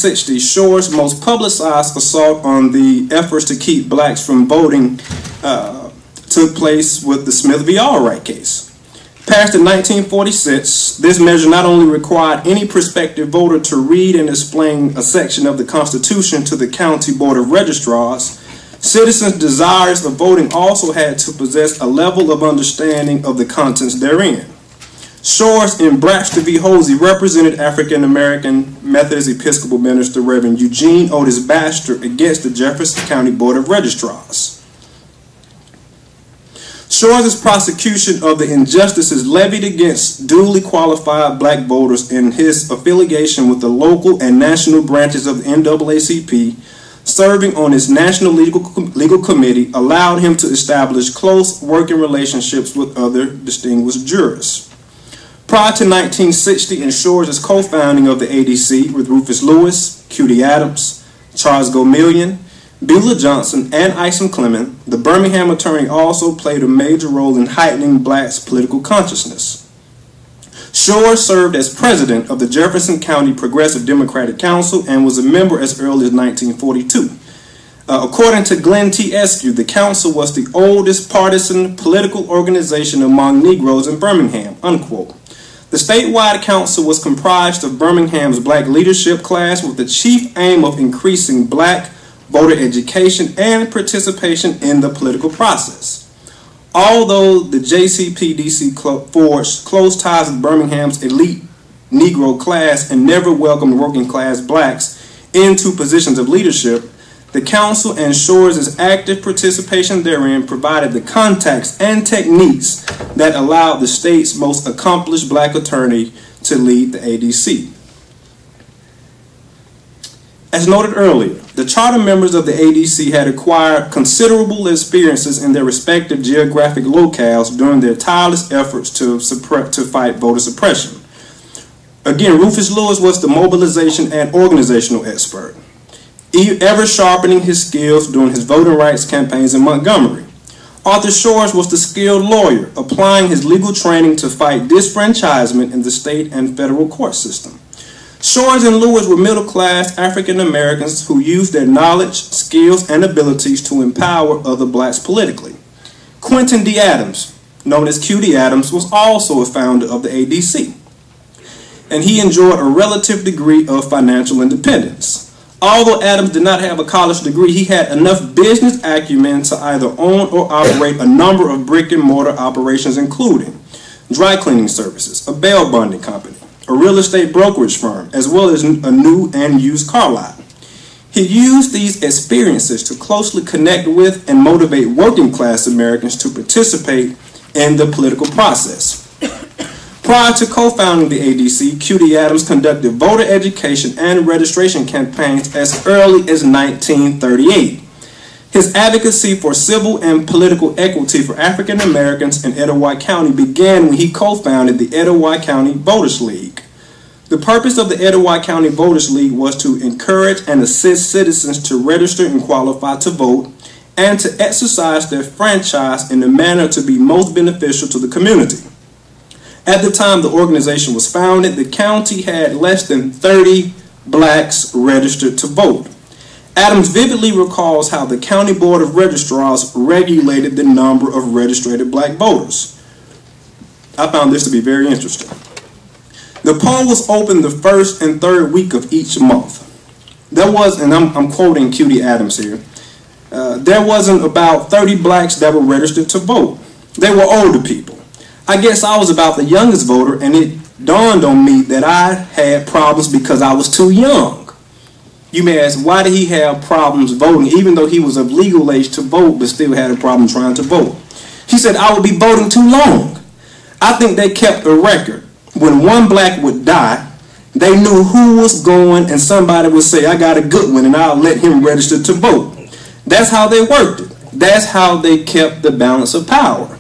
1960, Shore's most publicized assault on the efforts to keep blacks from voting took place with the Smith v. Allwright case. Passed in 1946, this measure not only required any prospective voter to read and explain a section of the Constitution to the County Board of Registrars, citizens desirous of voting also had to possess a level of understanding of the contents therein. Shores in Braxton v. Hosey represented African-American Methodist Episcopal minister Reverend Eugene Otis Baxter against the Jefferson County Board of Registrars. Shores' prosecution of the injustices levied against duly qualified black voters in his affiliation with the local and national branches of the NAACP, serving on its National Legal Committee, allowed him to establish close working relationships with other distinguished jurists. Prior to 1960 and Shores' co-founding of the ADC with Rufus Lewis, Q.D. Adams, Charles Gomillion, Beulah Johnson, and Isom Clement, the Birmingham attorney also played a major role in heightening blacks' political consciousness. Shores served as president of the Jefferson County Progressive Democratic Council and was a member as early as 1942. According to Glenn T. Eskew, the council was the oldest partisan political organization among Negroes in Birmingham, unquote. The statewide council was comprised of Birmingham's black leadership class with the chief aim of increasing black voter education and participation in the political process. Although the JCPDC forged close ties with Birmingham's elite Negro class and never welcomed working class blacks into positions of leadership, the council and Shores' active participation therein provided the contacts and techniques that allowed the state's most accomplished black attorney to lead the ADC. As noted earlier, the charter members of the ADC had acquired considerable experiences in their respective geographic locales during their tireless efforts to fight voter suppression. Again, Rufus Lewis was the mobilization and organizational expert, ever sharpening his skills during his voting rights campaigns in Montgomery. Arthur Shores was the skilled lawyer, applying his legal training to fight disfranchisement in the state and federal court system. Shores and Lewis were middle-class African Americans who used their knowledge, skills, and abilities to empower other blacks politically. Quentin D. Adams, known as Q.D. Adams, was also a founder of the ADC, and he enjoyed a relative degree of financial independence. Although Adams did not have a college degree, he had enough business acumen to either own or operate a number of brick-and-mortar operations, including dry cleaning services, a bail bonding company, a real estate brokerage firm, as well as a new and used car lot. He used these experiences to closely connect with and motivate working-class Americans to participate in the political process. Prior to co-founding the ADC, Q.D. Adams conducted voter education and registration campaigns as early as 1938. His advocacy for civil and political equity for African Americans in Etowah County began when he co-founded the Etowah County Voters League. The purpose of the Etowah County Voters League was to encourage and assist citizens to register and qualify to vote and to exercise their franchise in a manner to be most beneficial to the community. At the time the organization was founded, the county had less than 30 blacks registered to vote. Adams vividly recalls how the County Board of Registrars regulated the number of registered black voters. I found this to be very interesting. The poll was open the first and third week of each month. There was, and I'm quoting Q.D. Adams here, there wasn't about 30 blacks that were registered to vote. They were older people. I guess I was about the youngest voter, and it dawned on me that I had problems because I was too young. You may ask, why did he have problems voting, even though he was of legal age to vote, but still had a problem trying to vote? He said, I would be voting too long. I think they kept a record. When one black would die, they knew who was going, and somebody would say, I got a good one, and I'll let him register to vote. That's how they worked it. That's how they kept the balance of power.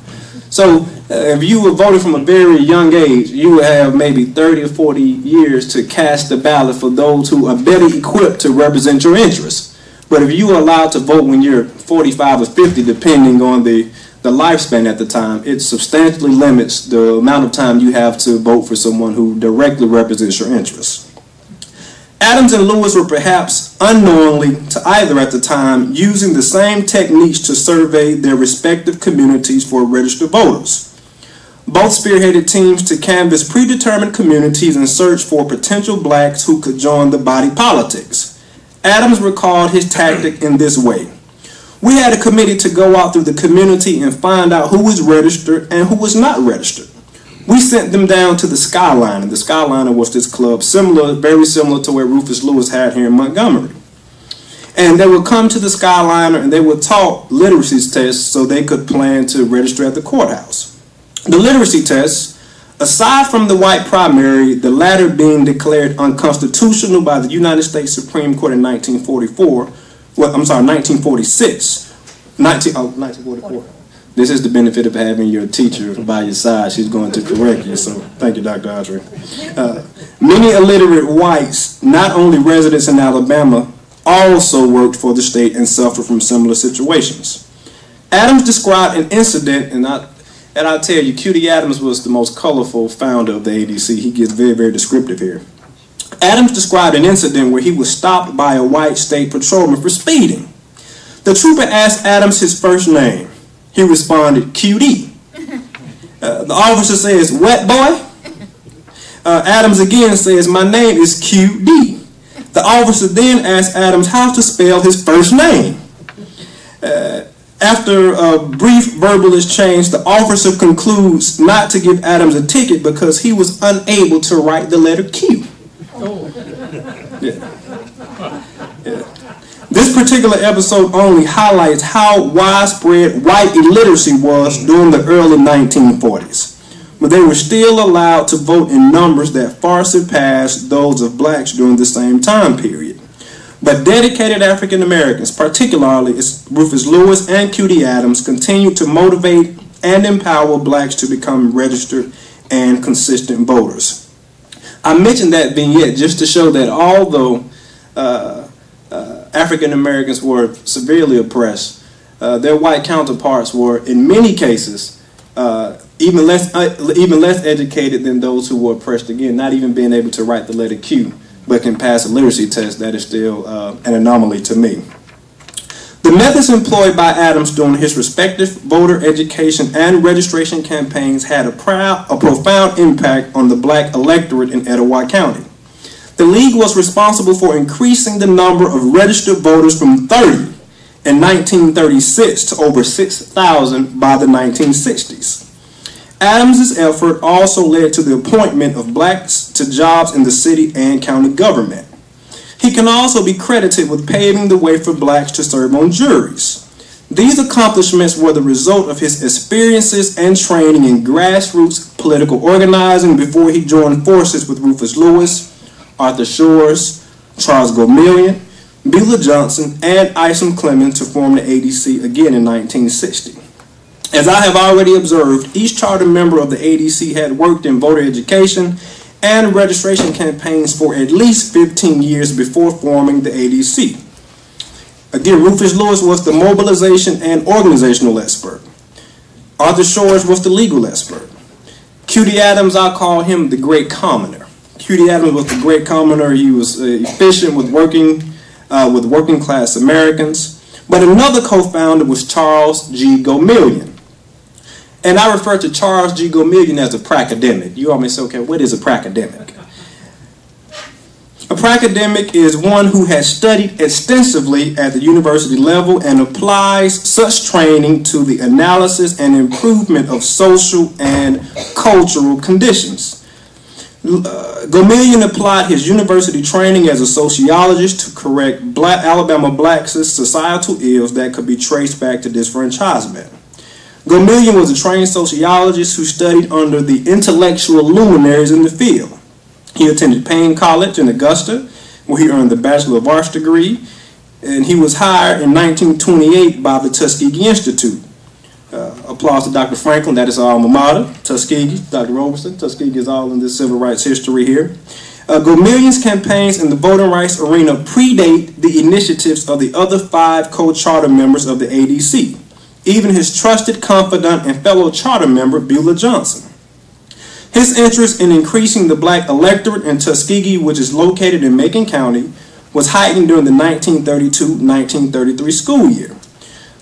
So if you were voting from a very young age, you would have maybe 30 or 40 years to cast the ballot for those who are better equipped to represent your interests. But if you were allowed to vote when you're 45 or 50, depending on the lifespan at the time, it substantially limits the amount of time you have to vote for someone who directly represents your interests. Adams and Lewis were perhaps unknowingly to either at the time using the same techniques to survey their respective communities for registered voters. Both spearheaded teams to canvass predetermined communities and search for potential blacks who could join the body politics. Adams recalled his tactic in this way. We had a committee to go out through the community and find out who was registered and who was not registered. We sent them down to the Skyliner. The Skyliner was this club, very similar to where Rufus Lewis had here in Montgomery. And they would come to the Skyliner and they would taught literacy tests so they could plan to register at the courthouse. The literacy tests, aside from the white primary, the latter being declared unconstitutional by the United States Supreme Court in 1946. 1944. This is the benefit of having your teacher by your side. She's going to correct you, so thank you, Dr. Autrey. Many illiterate whites, not only residents in Alabama, also worked for the state and suffered from similar situations. Adams described an incident, and I'll tell you, Q.D. Adams was the most colorful founder of the ADC. He gets very, very descriptive here. Adams described an incident where he was stopped by a white state patrolman for speeding. The trooper asked Adams his first name. He responded, Q.D. The officer says, "What, boy?" Adams again says, "My name is Q.D." The officer then asked Adams how to spell his first name. After a brief verbal exchange, the officer concludes not to give Adams a ticket because he was unable to write the letter Q. Yeah. This particular episode only highlights how widespread white illiteracy was during the early 1940s, but they were still allowed to vote in numbers that far surpassed those of blacks during the same time period. But dedicated African Americans, particularly Rufus Lewis and Q.D. Adams, continued to motivate and empower blacks to become registered and consistent voters. I mentioned that vignette just to show that although African Americans were severely oppressed, their white counterparts were, in many cases, even less educated than those who were oppressed. Again, not even being able to write the letter Q, but can pass a literacy test. That is still an anomaly to me. The methods employed by Adams during his respective voter education and registration campaigns had a profound impact on the black electorate in Etowah County. The League was responsible for increasing the number of registered voters from 30 in 1936 to over 6,000 by the 1960s. Adams's effort also led to the appointment of blacks to jobs in the city and county government. He can also be credited with paving the way for blacks to serve on juries. These accomplishments were the result of his experiences and training in grassroots political organizing before he joined forces with Rufus Lewis, Arthur Shores, Charles Gomillion, Beulah Johnson, and Isom Clemens to form the ADC again in 1960. As I have already observed, each charter member of the ADC had worked in voter education and registration campaigns for at least 15 years before forming the ADC. Again, Rufus Lewis was the mobilization and organizational expert. Arthur Shores was the legal expert. Q.D. Adams, I call him the great commoner. Q.D. Adams was the great commoner. He was efficient with working class Americans. But another co-founder was Charles G. Gomillion. And I refer to Charles G. Gomillion as a pracademic. You all may say, okay, what is a pracademic? A pracademic is one who has studied extensively at the university level and applies such training to the analysis and improvement of social and cultural conditions. Gomillion applied his university training as a sociologist to correct Alabama blacks' societal ills that could be traced back to disfranchisement. Gomillion was a trained sociologist who studied under the intellectual luminaries in the field. He attended Payne College in Augusta, where he earned the Bachelor of Arts degree, and he was hired in 1928 by the Tuskegee Institute. Applause to Dr. Franklin, that is our alma mater. Tuskegee, Dr. Roberson, Tuskegee is all in this civil rights history here. Gomillion's campaigns in the voting rights arena predate the initiatives of the other 5 co-charter members of the ADC, even his trusted confidant and fellow charter member, Beulah Johnson. His interest in increasing the black electorate in Tuskegee, which is located in Macon County, was heightened during the 1932-1933 school year.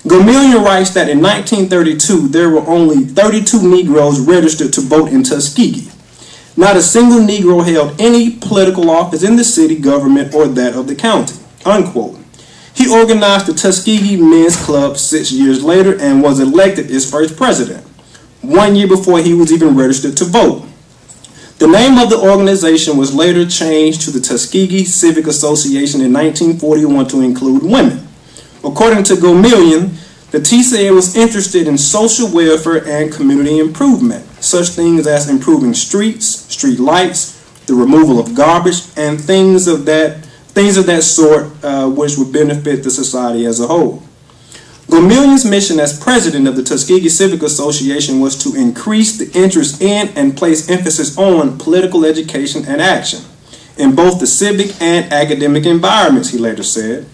Gomillion writes that in 1932, there were only 32 Negroes registered to vote in Tuskegee. Not a single Negro held any political office in the city government or that of the county, unquote. He organized the Tuskegee Men's Club 6 years later and was elected its first president, 1 year before he was even registered to vote. The name of the organization was later changed to the Tuskegee Civic Association in 1941 to include women. According to Gomillion, the TCA was interested in social welfare and community improvement, such things as improving streets, street lights, the removal of garbage, and things of that sort which would benefit the society as a whole. Gomillion's mission as president of the Tuskegee Civic Association was to increase the interest in and place emphasis on political education and action in both the civic and academic environments, he later said.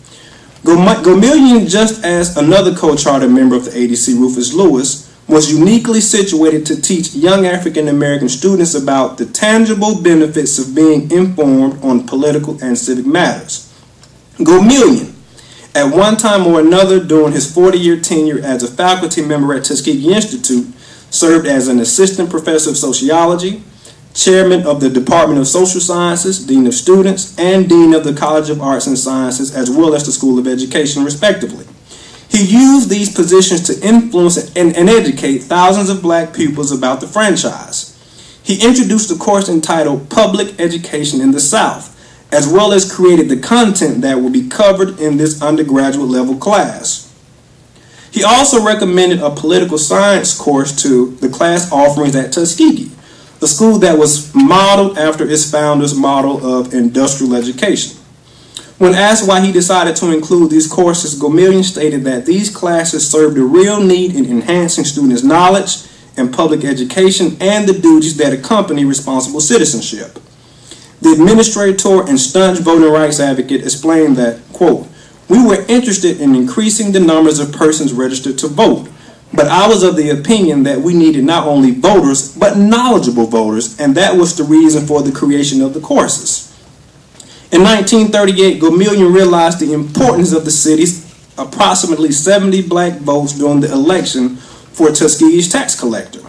Gomillion, just as another co-charter member of the ADC, Rufus Lewis, was uniquely situated to teach young African American students about the tangible benefits of being informed on political and civic matters. Gomillion, at one time or another during his 40-year tenure as a faculty member at Tuskegee Institute, served as an assistant professor of sociology, chairman of the Department of Social Sciences, dean of students, and dean of the College of Arts and Sciences, as well as the School of Education, respectively. He used these positions to influence and educate thousands of black pupils about the franchise. He introduced a course entitled Public Education in the South, as well as created the content that will be covered in this undergraduate level class. He also recommended a political science course to the class offerings at Tuskegee, a school that was modeled after its founder's model of industrial education. When asked why he decided to include these courses, Gomillion stated that these classes served a real need in enhancing students' knowledge and public education and the duties that accompany responsible citizenship. The administrator and staunch voting rights advocate explained that, quote, "We were interested in increasing the numbers of persons registered to vote, but I was of the opinion that we needed not only voters, but knowledgeable voters, and that was the reason for the creation of the courses." In 1938, Gomillion realized the importance of the city's approximately 70 black votes during the election for Tuskegee's tax collector.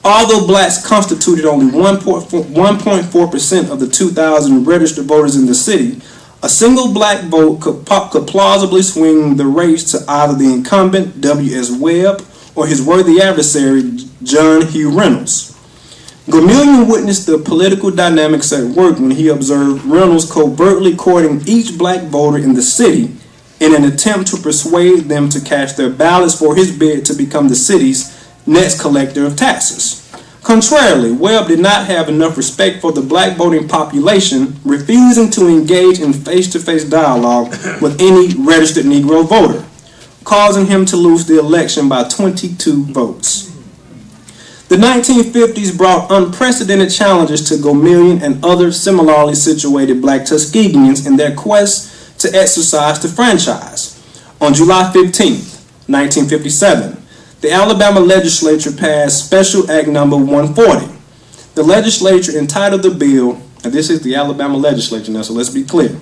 Although blacks constituted only 1.4% of the 2,000 registered voters in the city, a single black vote could plausibly swing the race to either the incumbent, W.S. Webb, or his worthy adversary, John Hugh Reynolds. Gomillion witnessed the political dynamics at work when he observed Reynolds covertly courting each black voter in the city in an attempt to persuade them to cast their ballots for his bid to become the city's next collector of taxes. Contrarily, Webb did not have enough respect for the black voting population, refusing to engage in face-to-face dialogue with any registered Negro voter, causing him to lose the election by 22 votes. The 1950s brought unprecedented challenges to Gomillion and other similarly situated black Tuskegeans in their quest to exercise the franchise. On July 15, 1957, the Alabama legislature passed Special Act Number 140. The legislature entitled the bill, and this is the Alabama legislature now, so let's be clear,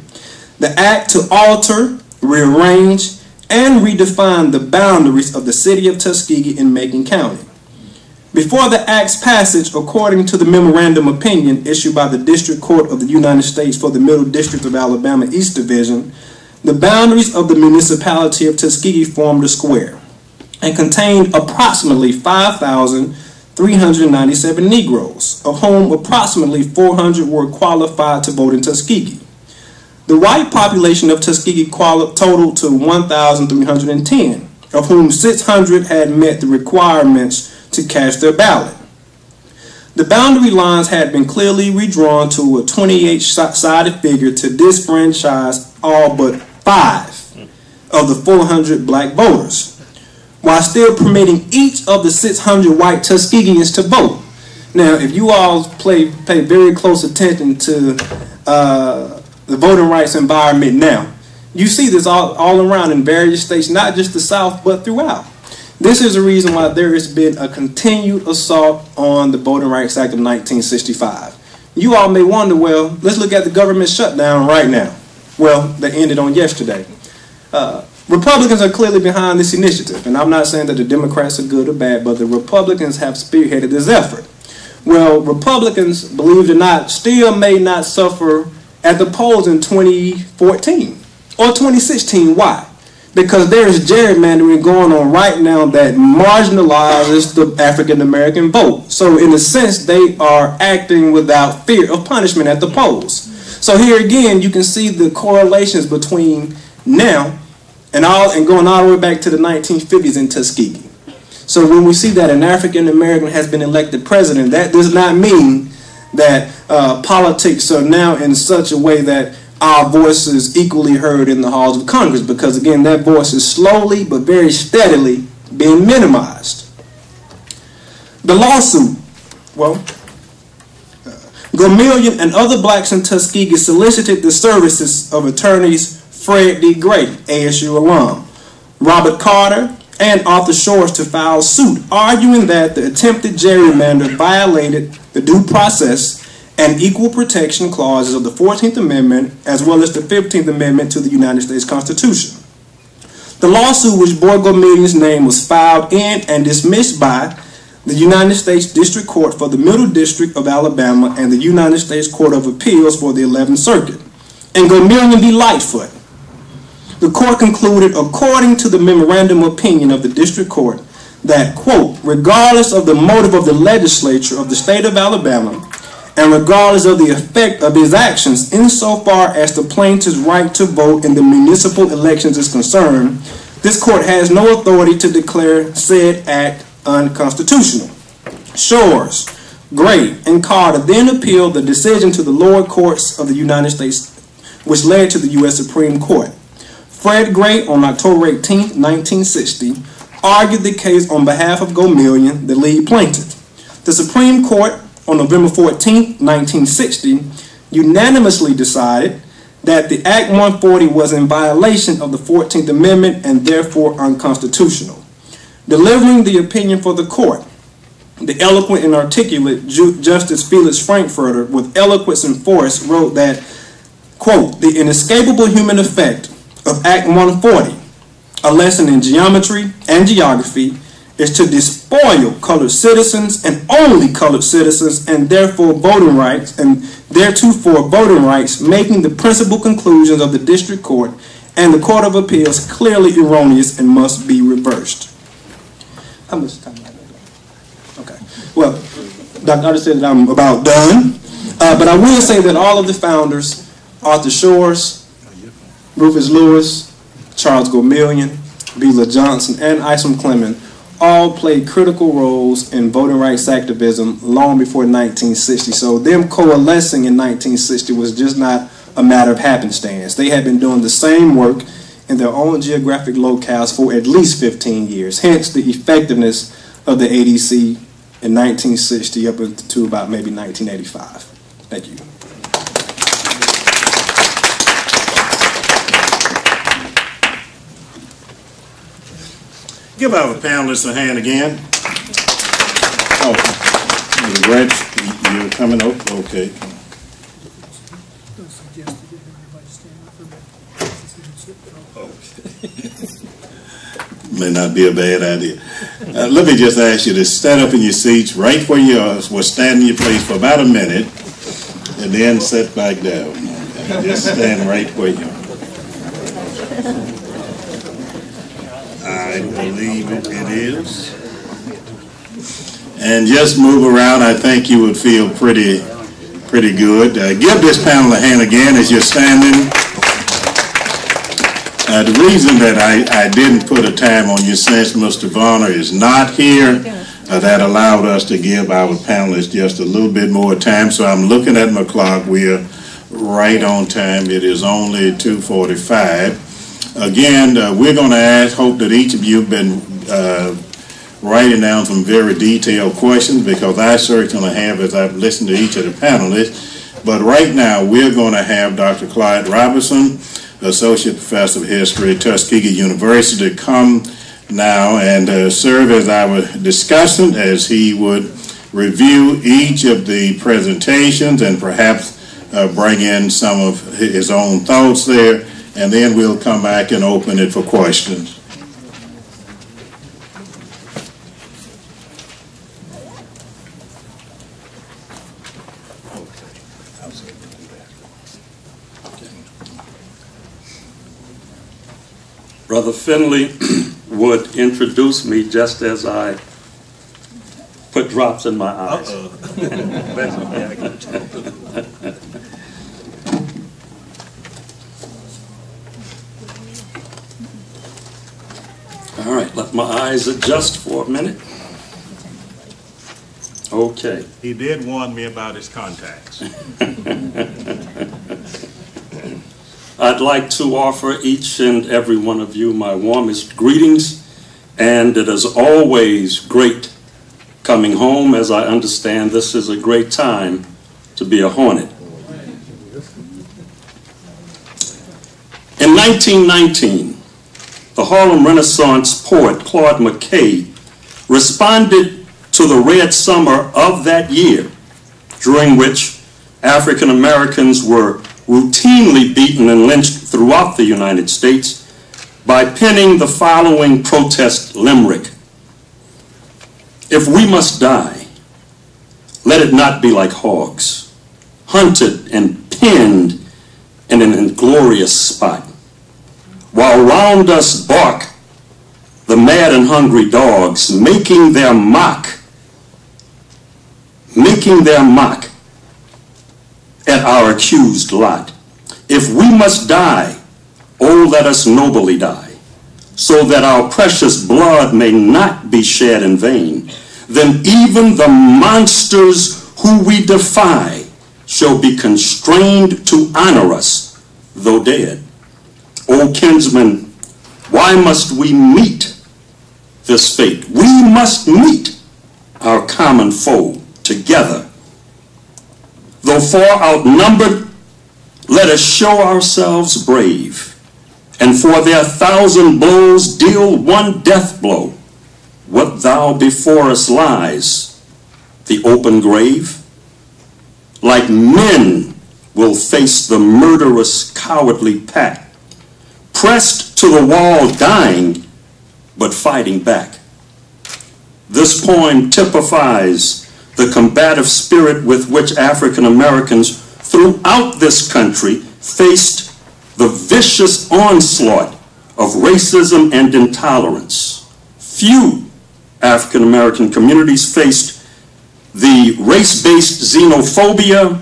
the act to alter, rearrange, and redefine the boundaries of the city of Tuskegee in Macon County. Before the act's passage, according to the memorandum opinion issued by the District Court of the United States for the Middle District of Alabama East Division, the boundaries of the municipality of Tuskegee formed a square and contained approximately 5,397 Negroes, of whom approximately 400 were qualified to vote in Tuskegee. The white population of Tuskegee totaled to 1,310, of whom 600 had met the requirements to cast their ballot. The boundary lines had been clearly redrawn to a 28-sided figure to disfranchise all but 5 of the 400 black voters, while still permitting each of the 600 white Tuskegeans to vote. Now, if you all pay very close attention to the voting rights environment now, you see this all around in various states, not just the South, but throughout. This is the reason why there has been a continued assault on the Voting Rights Act of 1965. You all may wonder, well, let's look at the government shutdown right now. Well, that ended on yesterday. Republicans are clearly behind this initiative, and I'm not saying that the Democrats are good or bad, but the Republicans have spearheaded this effort. Well, Republicans, believe it or not, still may not suffer at the polls in 2014 or 2016. Why? Because there is gerrymandering going on right now that marginalizes the African American vote. So in a sense, they are acting without fear of punishment at the polls. So here again, you can see the correlations between now and going all the way back to the 1950s in Tuskegee. So when we see that an African American has been elected president, that does not mean that politics are now in such a way that our voice is equally heard in the halls of Congress, because again, that voice is slowly but very steadily being minimized. The lawsuit, well, Gomillion and other blacks in Tuskegee solicited the services of attorneys Fred D. Gray, ASU alum, Robert Carter, and Arthur Shores to file suit, arguing that the attempted gerrymander violated the due process and equal protection clauses of the 14th Amendment, as well as the 15th Amendment to the United States Constitution. The lawsuit, which bore Gomillion's name, was filed in and dismissed by the United States District Court for the Middle District of Alabama and the United States Court of Appeals for the 11th Circuit, and Gomillion v. Lightfoot. The court concluded, according to the memorandum opinion of the District Court, that, quote, regardless of the motive of the legislature of the state of Alabama, and regardless of the effect of his actions insofar as the plaintiff's right to vote in the municipal elections is concerned, this court has no authority to declare said act unconstitutional. Shores, Gray, and Carter then appealed the decision to the lower courts of the United States, which led to the U.S. Supreme Court. Fred Gray, on October 18, 1960, argued the case on behalf of Gomillion, the lead plaintiff. The Supreme Court, on November 14, 1960, unanimously decided that the Act 140 was in violation of the 14th Amendment and therefore unconstitutional. Delivering the opinion for the court, the eloquent and articulate Justice Felix Frankfurter, with eloquence and force, wrote that, quote, the inescapable human effect of Act 140, a lesson in geometry and geography, is to despoil colored citizens and only colored citizens, and therefore voting rights, and theretofore voting rights, making the principal conclusions of the District Court and the Court of Appeals clearly erroneous and must be reversed. How much time do I have? Okay. Well, Dr. Autrey said that I'm about done, but I will say that all of the founders, Arthur Shores, Rufus Lewis, Charles Gomillion, Bela Johnson, and Isom Clement all played critical roles in voting rights activism long before 1960. So them coalescing in 1960 was just not a matter of happenstance. They had been doing the same work in their own geographic locales for at least 15 years, hence the effectiveness of the ADC in 1960 up to about maybe 1985. Thank you. Give our panelists a hand again. Oh, Reg, you're coming up? Okay. May not be a bad idea. Let me just ask you to stand up in your seats right where you are. Well, stand in your place for about a minute and then sit back down. Just stand right where you are. I believe it is. And just move around. I think you would feel pretty good. Give this panel a hand again as you're standing. The reason that I didn't put a time on you since Mr. Varner is not here, that allowed us to give our panelists just a little bit more time. So I'm looking at my clock. We're right on time. It is only 2:45. Again, we're going to hope that each of you have been writing down some very detailed questions, because I certainly have as I've listened to each of the panelists. But right now, we're going to have Dr. Clyde Roberson, Associate Professor of History at Tuskegee University, come now and serve as our discussant as he would review each of the presentations and perhaps bring in some of his own thoughts there, and then we'll come back and open it for questions. Brother Finley would introduce me just as I put drops in my eyes. All right, let my eyes adjust for a minute. Okay. He did warn me about his contacts. I'd like to offer each and every one of you my warmest greetings, and it is always great coming home, as I understand this is a great time to be a Hornet. In 1919, the Harlem Renaissance poet Claude McKay responded to the red summer of that year, during which African Americans were routinely beaten and lynched throughout the United States, by penning the following protest limerick: "If we must die, let it not be like hogs, hunted and pinned in an inglorious spot, while round us bark the mad and hungry dogs, making their mock at our accused lot. If we must die, oh, let us nobly die, so that our precious blood may not be shed in vain. Then even the monsters who we defy shall be constrained to honor us, though dead. O kinsmen, why must we meet this fate? We must meet our common foe together. Though far outnumbered, let us show ourselves brave, and for their 1,000 blows deal one death blow. What thou before us lies, the open grave? Like men will face the murderous, cowardly pack, pressed to the wall, dying, but fighting back." This poem typifies the combative spirit with which African Americans throughout this country faced the vicious onslaught of racism and intolerance. Few African American communities faced the race-based xenophobia,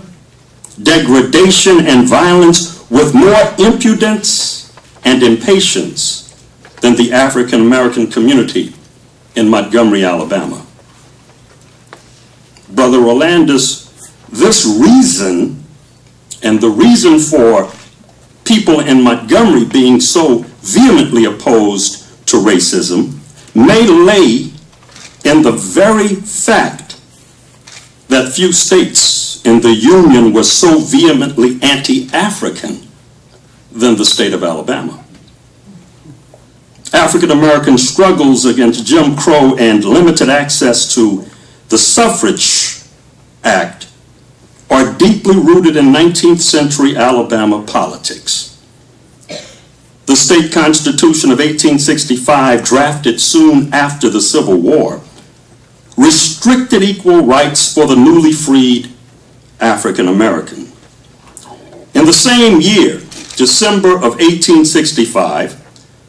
degradation, and violence with more impudence and impatience than the African American community in Montgomery, Alabama. Brother Rolundus, this reason, and the reason for people in Montgomery being so vehemently opposed to racism, may lay in the very fact that few states in the Union were so vehemently anti-African than the state of Alabama. African American struggles against Jim Crow and limited access to the Suffrage Act are deeply rooted in 19th century Alabama politics. The state constitution of 1865, drafted soon after the Civil War, restricted equal rights for the newly freed African American. In the same year, December of 1865,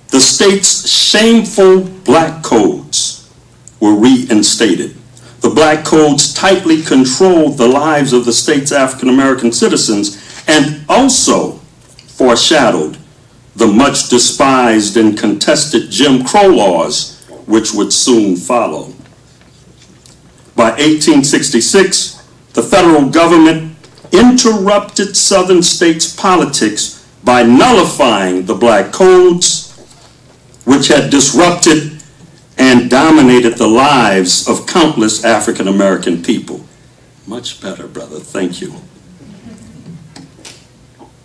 the state's shameful black codes were reinstated. The black codes tightly controlled the lives of the state's African American citizens and also foreshadowed the much despised and contested Jim Crow laws which would soon follow. By 1866, the federal government interrupted Southern states' politics by nullifying the black codes, which had disrupted and dominated the lives of countless African American people. Much better, brother. Thank you.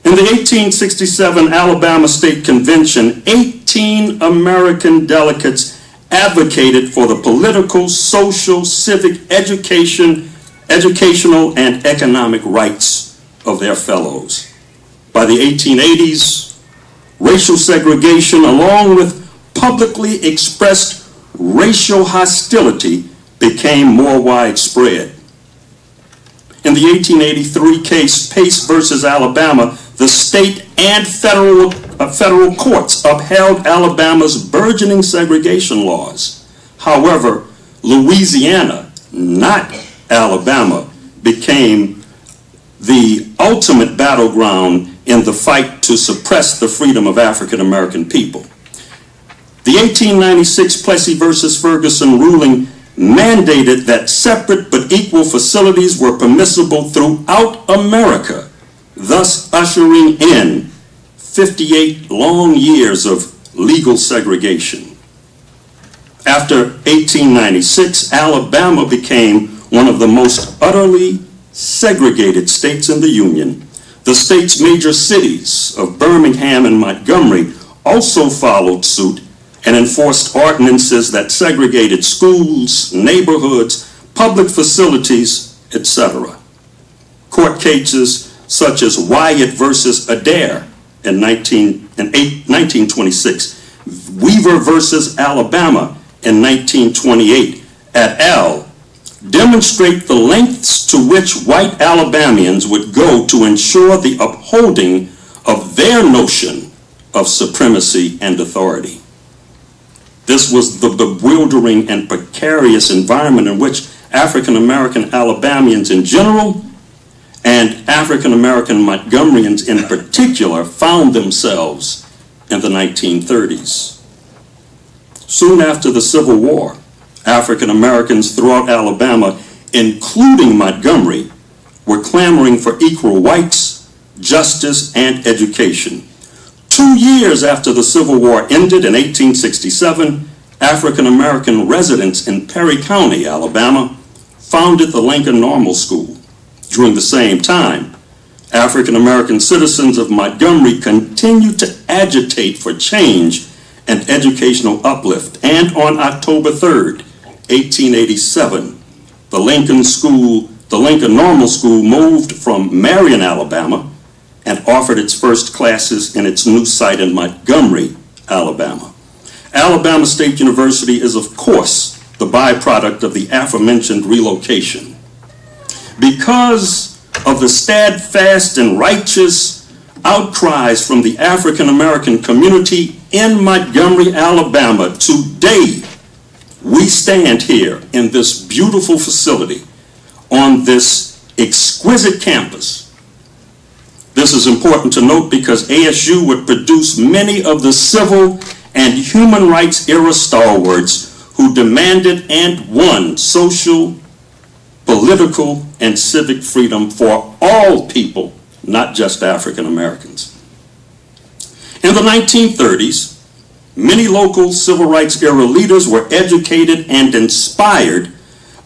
In the 1867 Alabama State Convention, 18 American delegates advocated for the political, social, civic, educational, and economic rights of their fellows. By the 1880s, racial segregation, along with publicly expressed racial hostility, became more widespread. In the 1883 case, Pace versus Alabama, the state and federal courts upheld Alabama's burgeoning segregation laws. However, Louisiana, not Alabama, became the ultimate battleground in the fight to suppress the freedom of African American people. The 1896 Plessy versus Ferguson ruling mandated that separate but equal facilities were permissible throughout America, thus ushering in 58 long years of legal segregation. After 1896, Alabama became one of the most utterly segregated states in the Union. The state's major cities of Birmingham and Montgomery also followed suit and enforced ordinances that segregated schools, neighborhoods, public facilities, etc. Court cases such as Wyatt versus Adair in 1926, Weaver versus Alabama in 1928, et al., demonstrate the lengths to which white Alabamians would go to ensure the upholding of their notion of supremacy and authority. This was the bewildering and precarious environment in which African American Alabamians in general and African American Montgomeryans in particular found themselves in the 1930s. Soon after the Civil War, African Americans throughout Alabama, including Montgomery, were clamoring for equal rights, justice, and education. 2 years after the Civil War ended in 1867, African American residents in Perry County, Alabama, founded the Lincoln Normal School. During the same time, African American citizens of Montgomery continued to agitate for change and educational uplift, and on October 3rd, 1887, the Lincoln Normal School moved from Marion, Alabama, and offered its first classes in its new site in Montgomery, Alabama. Alabama State University is, of course, the byproduct of the aforementioned relocation. Because of the steadfast and righteous outcries from the African American community in Montgomery, Alabama, today we stand here in this beautiful facility on this exquisite campus. This is important to note because ASU would produce many of the civil and human rights era stalwarts who demanded and won social, political, and civic freedom for all people, not just African Americans. In the 1930s, many local civil rights era leaders were educated and inspired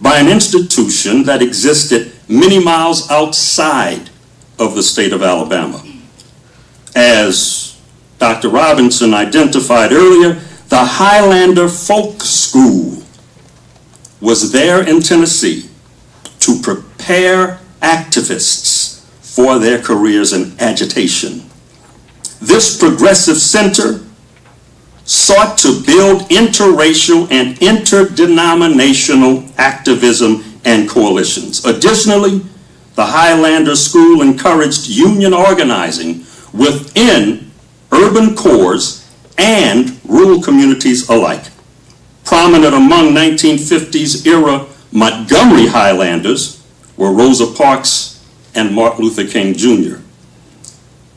by an institution that existed many miles outside of the state of Alabama. As Dr. Robinson identified earlier, the Highlander Folk School was there in Tennessee to prepare activists for their careers in agitation. This progressive center sought to build interracial and interdenominational activism and coalitions. Additionally, the Highlander School encouraged union organizing within urban cores and rural communities alike. Prominent among 1950s era Montgomery Highlanders were Rosa Parks and Martin Luther King Jr.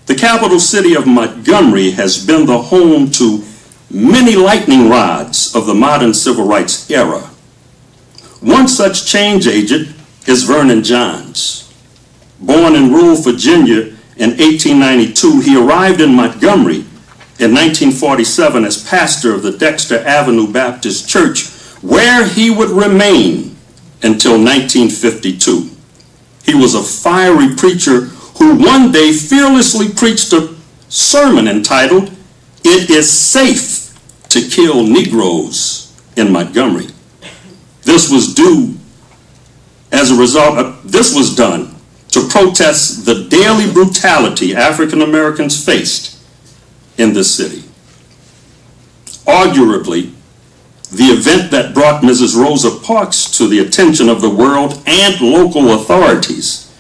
The capital city of Montgomery has been the home to many lightning rods of the modern civil rights era. One such change agent is Vernon Johns. Born in rural Virginia in 1892, he arrived in Montgomery in 1947 as pastor of the Dexter Avenue Baptist Church, where he would remain until 1952. He was a fiery preacher who one day fearlessly preached a sermon entitled, "It is Safe to Kill Negroes in Montgomery. This was this was done to protest the daily brutality African Americans faced in this city. Arguably, the event that brought Mrs. Rosa Parks to the attention of the world and local authorities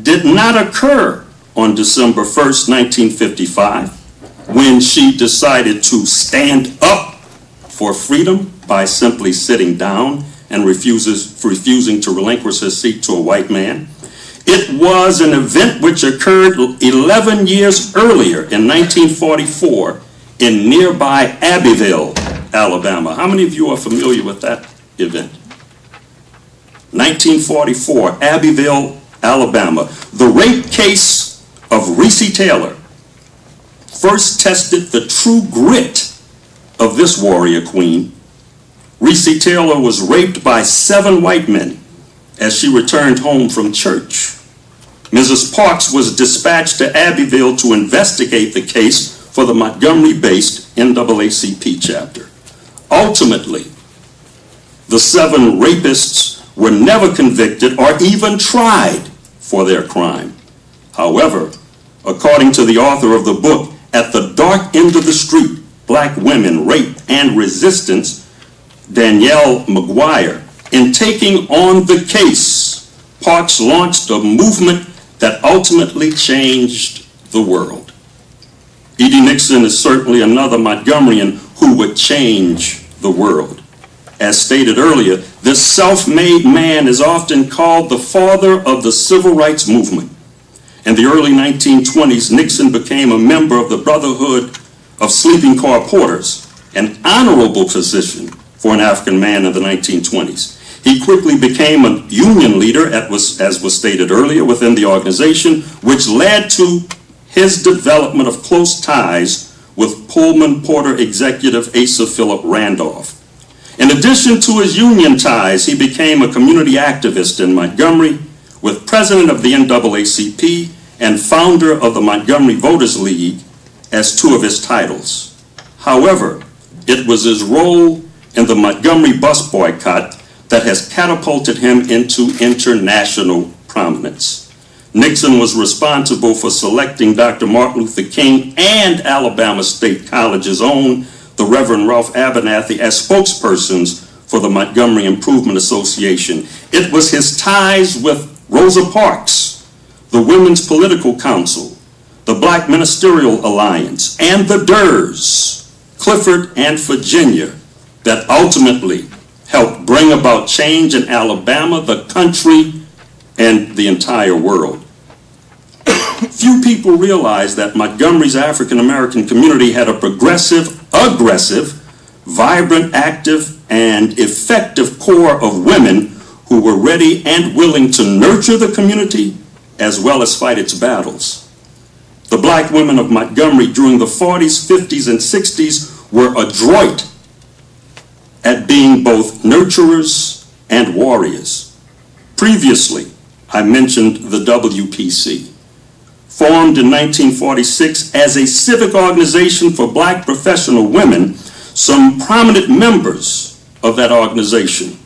did not occur on December 1st, 1955, when she decided to stand up for freedom by simply sitting down and refusing to relinquish her seat to a white man. It was an event which occurred 11 years earlier in 1944 in nearby Abbeville, Alabama. How many of you are familiar with that event? 1944, Abbeville, Alabama. The rape case of Reese Taylor first tested the true grit of this warrior queen. Reese Taylor was raped by 7 white men as she returned home from church. Mrs. Parks was dispatched to Abbeville to investigate the case for the Montgomery-based NAACP chapter. Ultimately, the 7 rapists were never convicted or even tried for their crime. However, according to the author of the book, At the Dark End of the Street, Black Women, Rape, and Resistance, Danielle McGuire, in taking on the case, Parks launched a movement that ultimately changed the world. E.D. Nixon is certainly another Montgomeryan who would change the world. As stated earlier, this self-made man is often called the father of the civil rights movement. In the early 1920s, Nixon became a member of the Brotherhood of Sleeping Car Porters, an honorable position for an African man in the 1920s. He quickly became a union leader, as was stated earlier, within the organization, which led to his development of close ties with Pullman Porter executive Asa Philip Randolph. In addition to his union ties, he became a community activist in Montgomery, with president of the NAACP and founder of the Montgomery Voters League as 2 of his titles. However, it was his role in the Montgomery bus boycott that has catapulted him into international prominence. Nixon was responsible for selecting Dr. Martin Luther King and Alabama State College's own, the Reverend Ralph Abernathy, as spokespersons for the Montgomery Improvement Association. It was his ties with Rosa Parks, the Women's Political Council, the Black Ministerial Alliance, and the DERS, Clifford and Virginia, that ultimately helped bring about change in Alabama, the country, and the entire world. Few people realize that Montgomery's African American community had a progressive, aggressive, vibrant, active, and effective core of women who were ready and willing to nurture the community as well as fight its battles. The black women of Montgomery during the 40s, 50s, and 60s were adroit at being both nurturers and warriors. Previously, I mentioned the WPC. Formed in 1946 as a civic organization for black professional women, some prominent members of that organization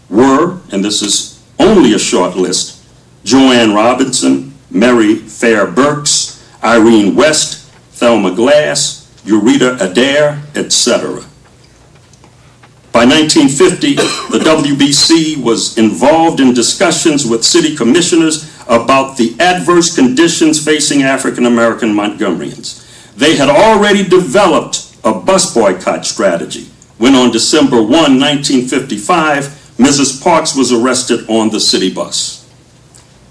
were, and this is only a short list, Joanne Robinson, Mary Fair Burks, Irene West, Thelma Glass, Ureta Adair, etc. By 1950, the WBC was involved in discussions with city commissioners about the adverse conditions facing African American Montgomeryans. They had already developed a bus boycott strategy when on December 1, 1955, Mrs. Parks was arrested on the city bus.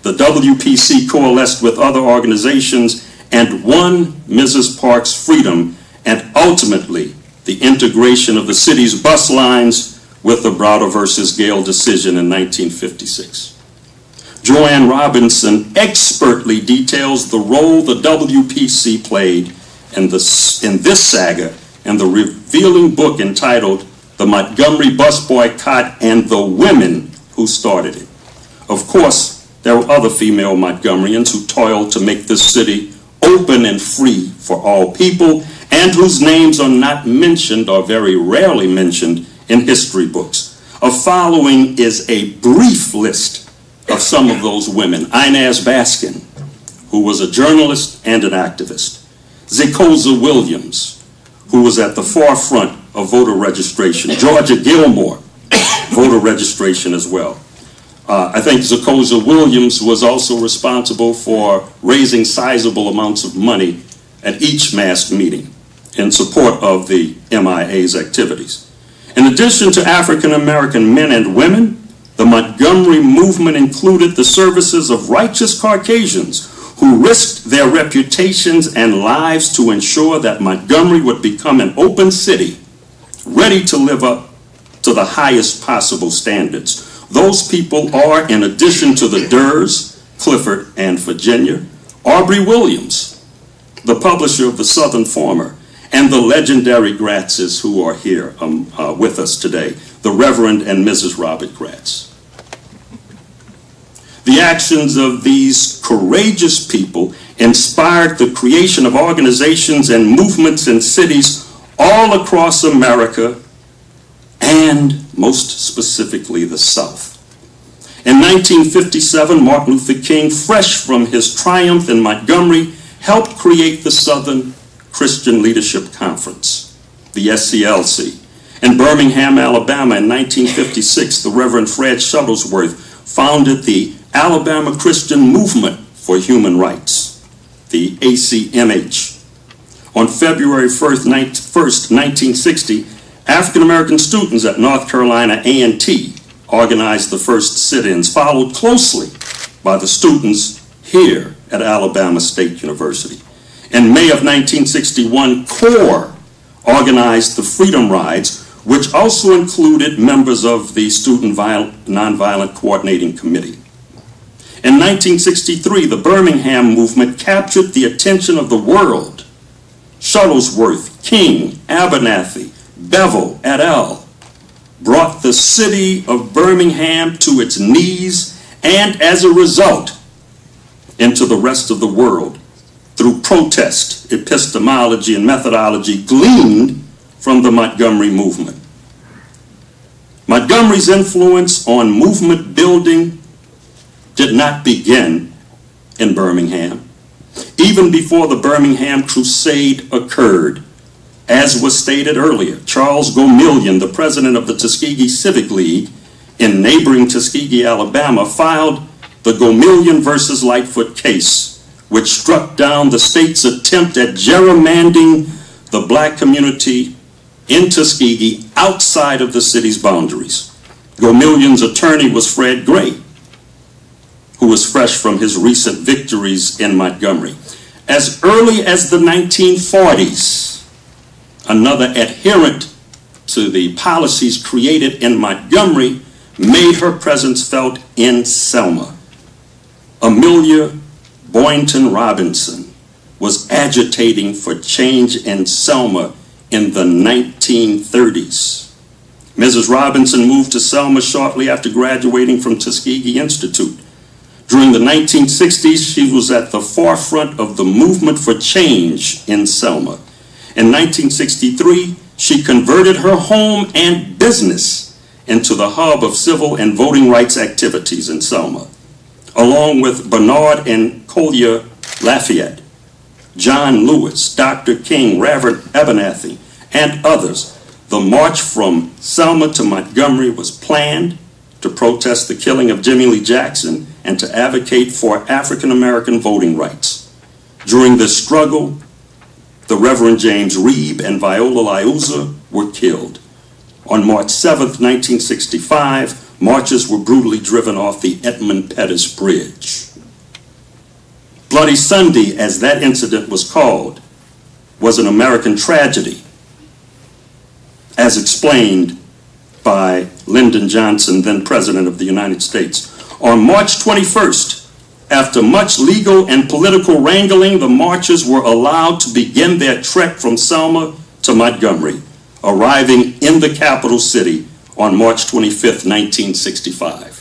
The WPC coalesced with other organizations and won Mrs. Parks' freedom and ultimately the integration of the city's bus lines with the Browder versus Gale decision in 1956. Joanne Robinson expertly details the role the WPC played in this saga in the revealing book entitled The Montgomery Bus Boycott and the Women Who Started It. Of course, there were other female Montgomeryans who toiled to make this city open and free for all people, and whose names are not mentioned or very rarely mentioned in history books. A following is a brief list of some of those women. Inez Baskin, who was a journalist and an activist. Zekosa Williams, who was at the forefront of voter registration. Georgia Gilmore, voter registration as well. I think Zekosa Williams was also responsible for raising sizable amounts of money at each mass meeting in support of the MIA's activities. In addition to African American men and women, the Montgomery movement included the services of righteous Caucasians who risked their reputations and lives to ensure that Montgomery would become an open city, ready to live up to the highest possible standards. Those people are, in addition to the Durs, Clifford, and Virginia, Aubrey Williams, the publisher of the Southern Former, and the legendary Gratzes who are here with us today, the Reverend and Mrs. Robert Gratz. The actions of these courageous people inspired the creation of organizations and movements in cities all across America, and most specifically the South. In 1957, Martin Luther King, fresh from his triumph in Montgomery, helped create the Southern Christian Leadership Conference, the SCLC. In Birmingham, Alabama in 1956, the Reverend Fred Shuttlesworth founded the Alabama Christian Movement for Human Rights, the ACMH. On February 1st, 1960, African American students at North Carolina A&T organized the first sit-ins, followed closely by the students here at Alabama State University. In May of 1961, CORE organized the Freedom Rides, which also included members of the Student Nonviolent Coordinating Committee. In 1963, the Birmingham movement captured the attention of the world. Shuttlesworth, King, Abernathy, Bevel, et al. Brought the city of Birmingham to its knees, and as a result, into the rest of the world through protest, epistemology, and methodology gleaned from the Montgomery movement. Montgomery's influence on movement building did not begin in Birmingham. Even before the Birmingham Crusade occurred, as was stated earlier, Charles Gomillion, the president of the Tuskegee Civic League in neighboring Tuskegee, Alabama, filed the Gomillion versus Lightfoot case, which struck down the state's attempt at gerrymandering the black community in Tuskegee outside of the city's boundaries. Gomillion's attorney was Fred Gray, who was fresh from his recent victories in Montgomery. As early as the 1940s, another adherent to the policies created in Montgomery made her presence felt in Selma. Amelia Boynton Robinson was agitating for change in Selma in the 1930s. Mrs. Robinson moved to Selma shortly after graduating from Tuskegee Institute. During the 1960s, she was at the forefront of the movement for change in Selma. In 1963, she converted her home and business into the hub of civil and voting rights activities in Selma. Along with Bernard and Collier Lafayette, John Lewis, Dr. King, Reverend Abernathy, and others, the march from Selma to Montgomery was planned to protest the killing of Jimmy Lee Jackson and to advocate for African American voting rights. During this struggle, the Reverend James Reeb and Viola Liuzza were killed. On March 7th, 1965, marchers were brutally driven off the Edmund Pettus Bridge. Bloody Sunday, as that incident was called, was an American tragedy, as explained by Lyndon Johnson, then President of the United States. On March 21st, after much legal and political wrangling, the marchers were allowed to begin their trek from Selma to Montgomery, arriving in the capital city on March 25th, 1965.